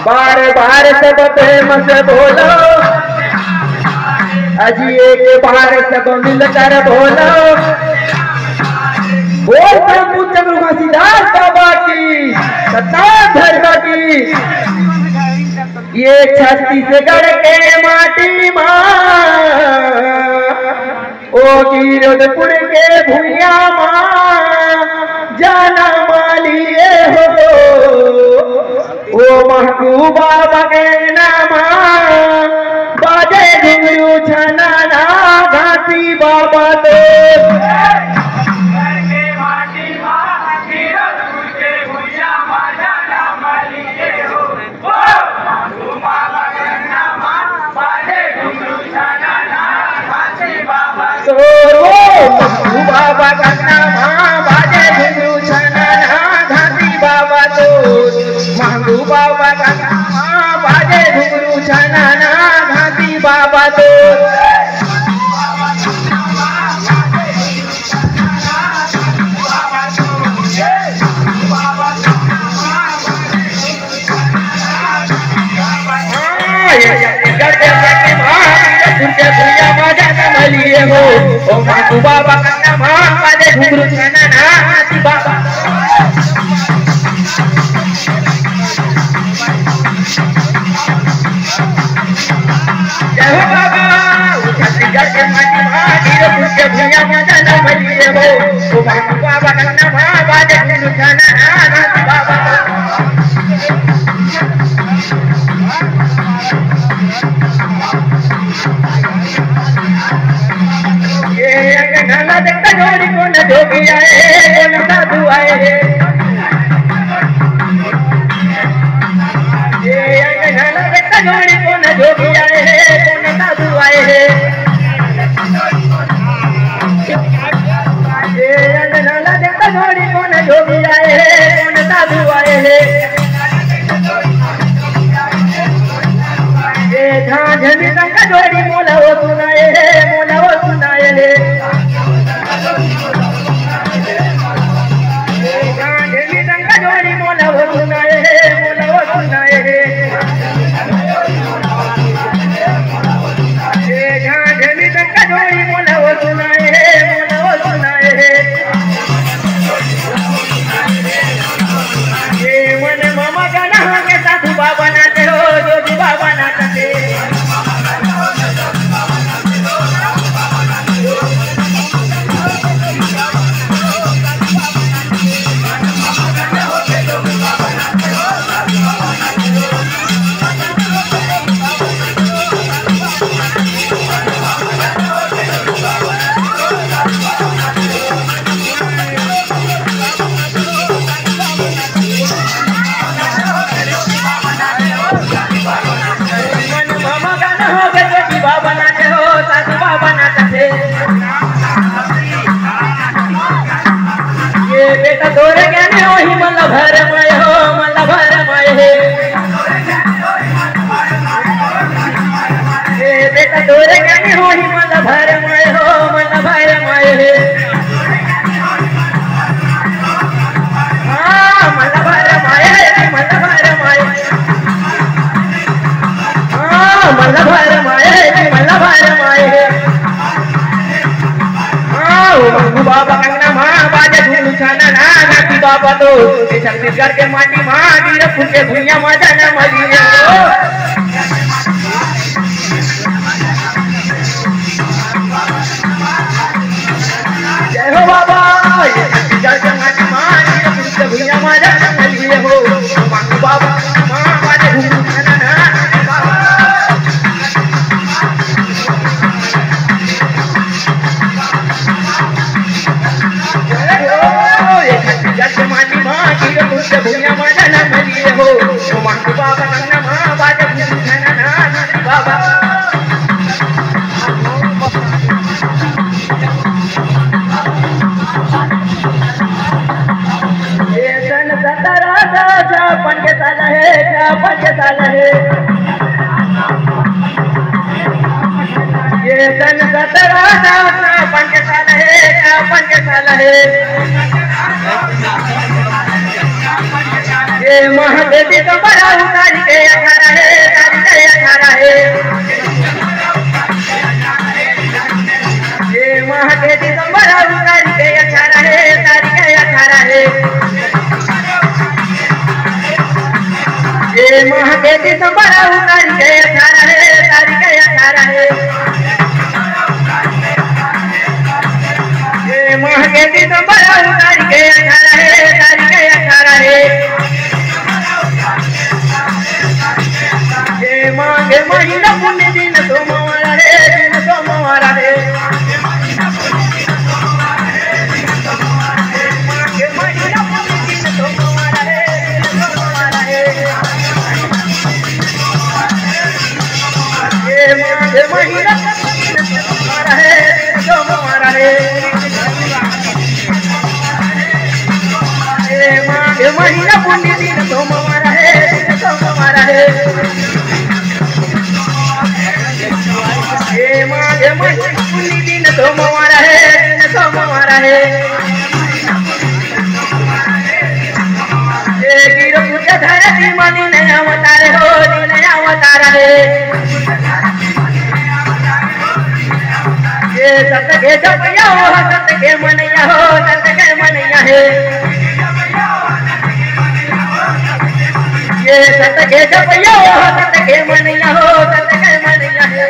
बार बार सब प्रेम से बोलो, अजी एक बार सब मिलकर बोलो, बोलता पूछा सिद्धार्थ बाबा की सत्ता धर्म की। ये छत्तीसगढ़ के माटी माँ, ओ गिरधपुर के भूया माँ, जाना मालिए हो ओ महबूबा बगैना माँ, बाजे घुंगरू छना ना घाटी बाबा तो। बाबा का नाम बाजे घुंगरू छना ना घाटी बाबा तो, महबूब बाबा का नाम बाजे घुंगरू छना ना घाटी बाबा तो। हो ओ महबूब बाबा का नाम बाजे घुंगरू छना ना घाटी बाबा। जय हो बाबा छत्तीसगढ़ के माटी माँ गिरधपुर के भूया माँ जाना मालिए हो ओ महबूब बाबा का नाम बाजे घुंगरू छना ना घाटी बाबा। ढाला देखता जोड़ी कौन जोगी आए कौन साधु आए, ये ढाला देखता जोड़ी कौन जोगी आए कौन साधु आए, ये ढाला देखता जोड़ी कौन जोगी आए कौन साधु आए, ये झांझनी का जोड़ी मोला वो सुनाए मोला वो सुनाए, जोड़ी मोला वो सुनाए मोला वो सुनाए, झांझनी का जोड़ी मोला वो सुनाए मोला वो सुनाए, ये मन मामा गाना के साधु बाबा नाचे हो जोगी बाबा नाचते, बेटा दोरे ज्ञाने वही मला भरमय हो मला भरमय हे, बेटा दोरे ज्ञाने वही मला भरमय हो मला भरमय हे, हाँ मला भरमय हे मला भरमय, हाँ मला भरमय हे मला भरमय हे, हाँ बाबा का नाम बाजे घुंगरू छना ना घाटी बाबा तो, छत्तीसगढ़ के माटी माँ गिरधपुर के भूया माँ जाना मालिए हो। जय हो बाबा छत्तीसगढ़ के माटी माँ गिरधपुर के भूया माँ जाना मालिए हो महबूब बाबा माँ बाजे घुंगरू छना ना घाटी बाबा। माटी माँ गिरधपुर के भूया माँ जाना मालिए हो महबूब बाबा का नाम बाजे घुंगरू छना ना घाटी बाबा। ये सन 17 के साल है 56 के साल है, ये सन 17 के साल है 56 के साल है, ये महादेवी तो बड़ा उतार के ये माह के दिसंबर तारीख 18 है, तारीख 18 है। ये माह के दिसंबर तारीख 18 है, तारीख 18 है। ये माह के महीना पुण्य दिन सोमवार है, दिन सोमवार है। महीना सोमवार है, महीना पुण्य दिन सोमवार है, सोमवार है। महीना पुण्य दिन सोमवार है, सोमवार है। गिरपुर धरती मनी नया अवतार हो, नया अवतार है। सत के जपया हो, सत के मनैया हो, सत के मनैया है। ये सत के जपया हो, सत के मनैया हो, सत के मनैया है।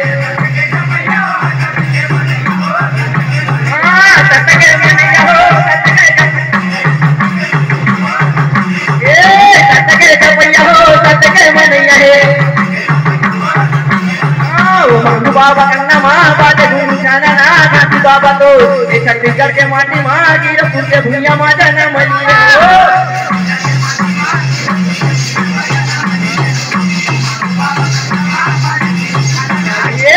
हाँ सत के मनैया हो, सत के सत के जपया हो, सत के मनैया है। बाबा का नाम बाजे गुरुजाना ना गांधी बाबा तो ये छत्तीसगढ़ के माटी माँ गिरपुर के भूया माँ जाना मलिया हो। ये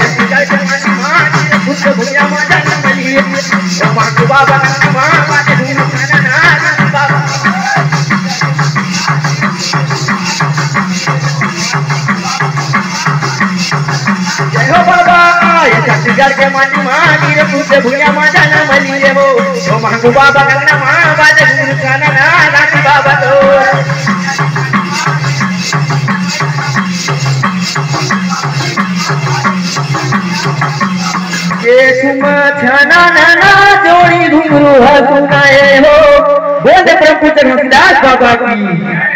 छत्तीसगढ़ के माटी माँ गिरपुर के भूया माँ जाना मलिया। बाबा का नाम बाजे गुरुजाना ना गांधी बाबा। जय हो बाबा, ये छत्तीसगढ़ के माटी माँ गिरपुर के भूया माँ जाना मलिए हो। तो महंगू बाबा का नाम बाजे गुरुजाना ना गांधी बाबा तो। ये तुम छना नाना जोड़ी घुंघरू सुनाए हो, बोल प्रभु चरणदास बाबा की।